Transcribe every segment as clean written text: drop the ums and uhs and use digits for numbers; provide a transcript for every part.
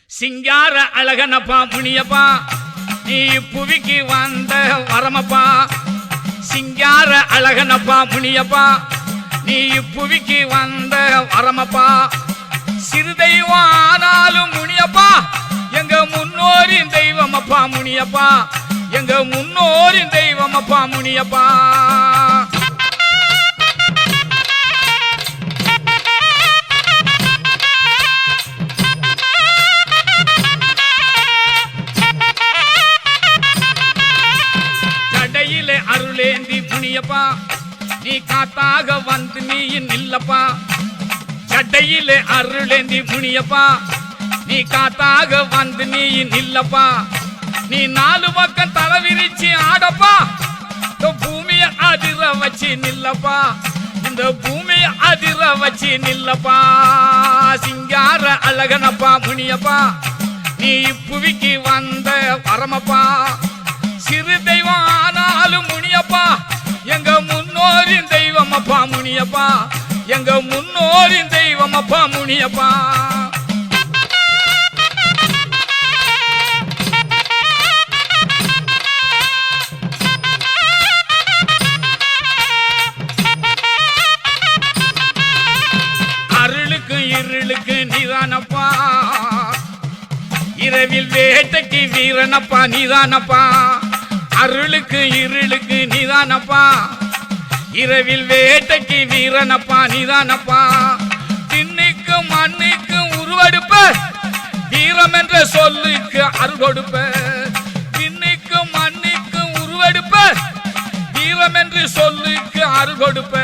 சிங்கார அழகனப்பா முனியப்பா நீ புவிக்கு வந்த வரமப்பா. சிங்கார அழகனப்பா முனியப்பா நீ புவிக்கு வந்த வரமப்பா. சிறு தெய்வம் ஆனாலும் முனியப்பா எங்க முன்னோரின் தெய்வம் அப்பா முனியப்பா. எங்க முன்னோரின் தெய்வம் அப்பா முனியப்பா. ஜடையிலே அருளேந்தி முனியப்பா நீ காத்தாக வந்து நீ நில்லப்பா. ஜடையிலே அருளேந்தி முனியப்பா நீ காத்தாக வந்து நீ நில்லப்பா. நீ நாலு பக்கம் தலை விரிச்சு ஆடப்பா. இந்த பூமியை அதிர வச்சு நில்லப்பா. இந்த பூமியை அதிர வச்சு நில்லப்பா. சிங்கார அழகனப்பா முனியப்பா நீ புவிக்கு வந்த வரமப்பா. சிறு தெய்வம் ஆனாலும் முனியப்பா எங்க முன்னோரின் தெய்வம் அப்பா முனியப்பா. எங்க முன்னோரின் தெய்வம் அப்பா முனியப்பா. அருளுக்கு இருளுக்கு நீதானப்பா. இரவில் வேட்டைக்கு வீரனப்பா நீதானப்பா. அருளுக்கு இருளுக்கு நீதானப்பா. இரவில் வேட்டைக்கு வீரனப்பா நீதானப்பா. திண்ணுக்கு மண்ணுக்கு உருவெடுப்ப வீரம் என்ற சொல்லுக்கு அருள் கொடுப்ப. திண்ணுக்கு மண்ணுக்கு உருவெடுப்ப வீரம் என்று சொல்லுக்கு அருள் கொடுப்ப.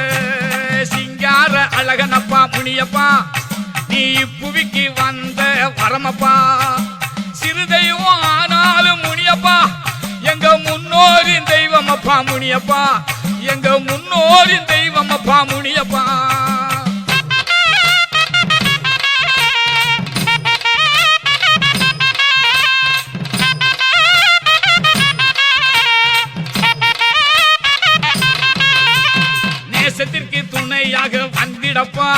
சிங்கார அழகனப்பா முனியப்பா நீ புவிக்கு வந்த வரமப்பா. சிறு தெய்வம் ஆனாலும் முனியப்பா எங்க முன்னோரின் தெய்வம் அப்பா முனியப்பா. எங்க முன்னோரின் தெய்வம் அப்பா முனியப்பா. நேசத்திற்கு துணையாக வந்திடப்பா.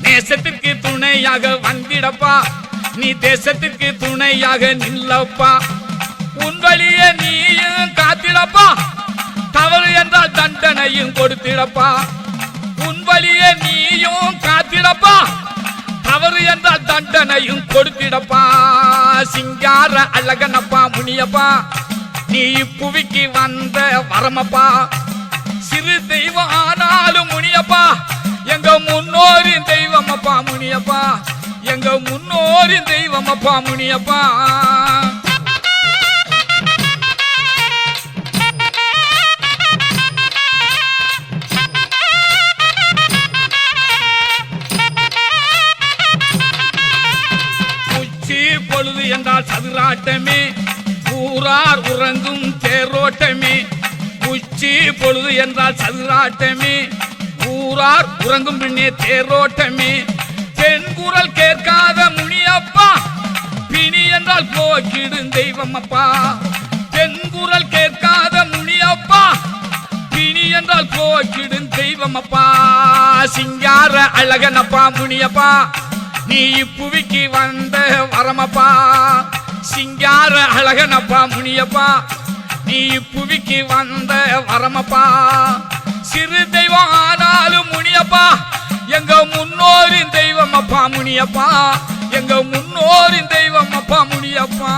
நேசத்திற்கு துணையாக வந்திடப்பா. நீ தேசத்திற்கு துணையாக நில்லப்பா. உன் வழிய நீயும் காத்திடப்பா. தவறு என்றால் தண்டனையும் கொடுத்திடப்பா. உன் வழிய நீயும் காத்திடப்பா. தவறு என்றால் தண்டனையும் கொடுத்திடப்பா. சிங்கார அழகனப்பா முனியப்பா நீ புவிக்கு வந்த வரமப்பா. சிறு தெய்வம் ஆனாலும் முனியப்பா எங்க முன்னோரின் தெய்வம் அப்பா முனியப்பா. எங்க முன்னோரின் தெய்வம் அப்பா முனியப்பா. உச்சி பொழுது என்றால் சதுராட்டமே ஊரார் உறங்கும் தேரோட்டமே. உச்சி பொழுது என்றால் சதுராட்டமே ஊரார் உறங்கும் பின்னே தேரோட்டமே. பெண்குரல் கேட்காத முனியப்பா பிணி என்றால் போக்கிடும் தெய்வம் அப்பா. பெண்குரல் கேட்காத முனியப்பா பிணி என்றால் போக்கிடும் தெய்வம் அப்பா. சிங்கார அழகனப்பா முனியப்பா நீ புவிக்கு வந்த வரமப்பா. சிங்கார அழகனப்பா முனியப்பா நீ புவிக்கு வந்த வரமப்பா. சிறு தெய்வம் ஆனாலும் முனியப்பா எங்க முன்னோரின் தெய்வம் அப்பா முனியப்பா. எங்க முன்னோரின் தெய்வம் அப்பா முனியப்பா.